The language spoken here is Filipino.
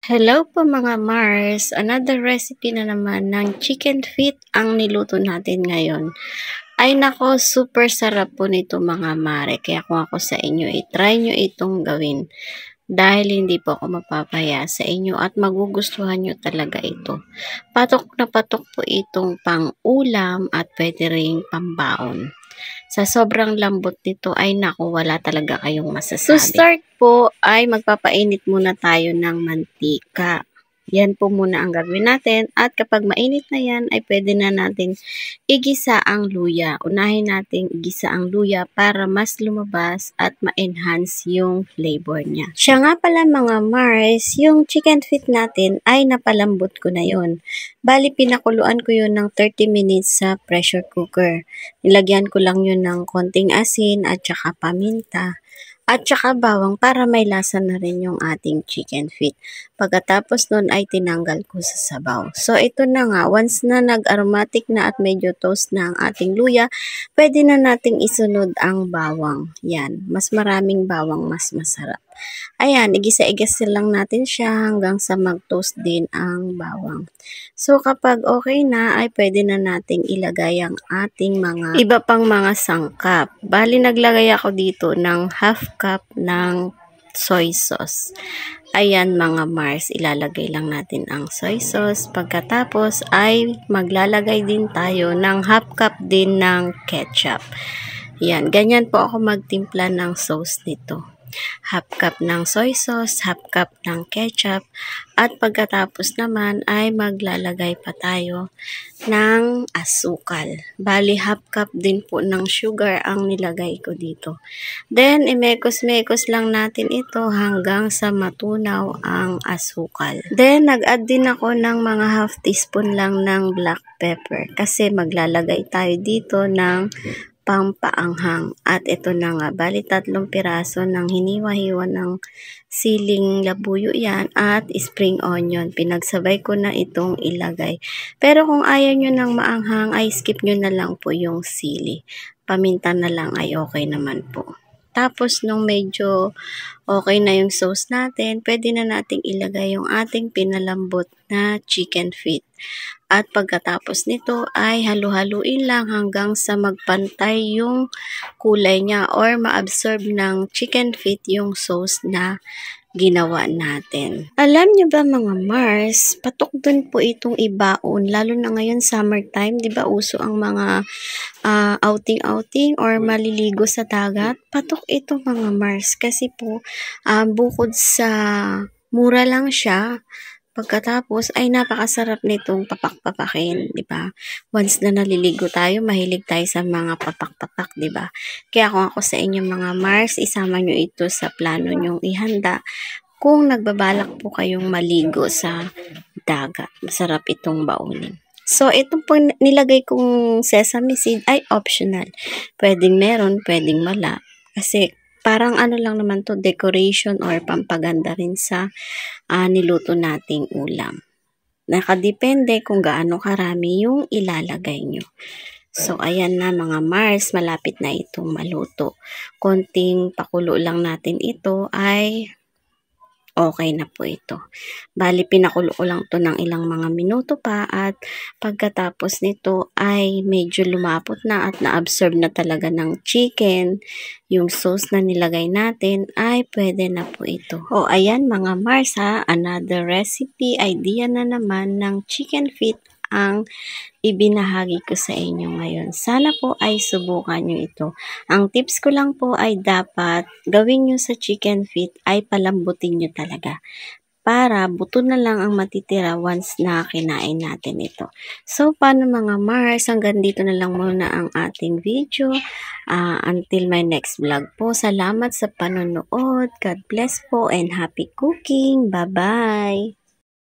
Hello po mga Mars! Another recipe na naman ng chicken feet ang niluto natin ngayon. Ay nako, super sarap po nito mga mare. Kaya kung ako sa inyo, try nyo itong gawin. Dahil hindi po ako mapapaya sa inyo at magugustuhan nyo talaga ito. Patok na patok po itong pang ulam at pwede ring pambaon. Sa sobrang lambot nito ay naku, wala talaga kayong masasabi. To start po ay magpapainit muna tayo ng mantika. Yan po muna ang gagawin natin at kapag mainit na yan ay pwede na natin igisa ang luya. Unahin natin igisa ang luya para mas lumabas at ma-enhance yung flavor niya. Siya nga pala mga Mars, yung chicken feet natin ay napalambot ko na yon. Bali pinakuluan ko yun ng 30 minutes sa pressure cooker. Nilagyan ko lang yun ng konting asin at saka paminta. At saka bawang para may lasa na rin yung ating chicken feet. Pagkatapos nun ay tinanggal ko sa sabaw. So ito na nga, once na nag-aromatic na at medyo toast na ang ating luya, pwede na nating isunod ang bawang. Yan, mas maraming bawang, mas masarap. Ayan, igisa-igisa lang natin siya hanggang sa mag-toast din ang bawang. So kapag okay na, ay pwede na nating ilagay ang ating mga iba pang mga sangkap. Bali, naglagay ako dito ng half cup ng soy sauce. Ayan mga Mars, ilalagay lang natin ang soy sauce. Pagkatapos ay maglalagay din tayo ng half cup din ng ketchup. Yan, ganyan po ako magtimpla ng sauce nito. Half cup ng soy sauce, half cup ng ketchup, at pagkatapos naman ay maglalagay pa tayo ng asukal. Bali, half cup din po ng sugar ang nilagay ko dito. Then, imekos-mekos lang natin ito hanggang sa matunaw ang asukal. Then, nag-add din ako ng mga half teaspoon lang ng black pepper kasi maglalagay tayo dito ng pampaanghang. At ito na nga, bali 3 piraso ng hiniwa-hiwa ng siling labuyo yan at spring onion. Pinagsabay ko na itong ilagay. Pero kung ayaw nyo ng maanghang, ay skip nyo na lang po yung sili. Paminta na lang ay okay naman po. Tapos, nung medyo okay na yung sauce natin, pwede na nating ilagay yung ating pinalambot na chicken feet. At pagkatapos nito ay halu-haluin lang hanggang sa magpantay yung kulay niya or ma-absorb ng chicken feet yung sauce na ginawa natin. Alam niyo ba mga Mars, patok dun po itong ibaon, lalo na ngayon summertime, di ba uso ang mga outing-outing or maliligo sa dagat? Patok ito mga Mars kasi po bukod sa mura lang siya, pagkatapos ay napakasarap nitong papak-papakin, di ba? Once na naliligo tayo, mahilig tayo sa mga papak-papak, di ba? Kaya kung ako sa inyo mga Mars, isama nyo ito sa plano nyong ihanda kung nagbabalak po kayong maligo sa dagat. Masarap itong baunin. So, itong po nilagay kong sesame seed ay optional. Pwedeng meron, pwedeng wala. Kasi parang ano lang naman to, decoration or pampaganda rin sa niluto nating ulam. Nakadepende kung gaano karami yung ilalagay nyo. So, ayan na mga Mars, malapit na itong maluto. Konting pakulo lang natin ito ay okay na po ito. Bali, pinakulo ko lang to ng ilang mga minuto pa at pagkatapos nito ay medyo lumapot na at na-absorb na talaga ng chicken. Yung sauce na nilagay natin ay pwede na po ito. O, ayan mga Mars ha, another recipe idea na naman ng chicken feet ang ibinahagi ko sa inyo ngayon. Sana po ay subukan nyo ito. Ang tips ko lang po ay dapat gawin nyo sa chicken feet ay palambutin nyo talaga para buto na lang ang matitira once na kinain natin ito. So, paano mga Mars? Hanggang dito na lang muna ang ating video. Until my next vlog po. Salamat sa panonood. God bless po and happy cooking. Bye-bye!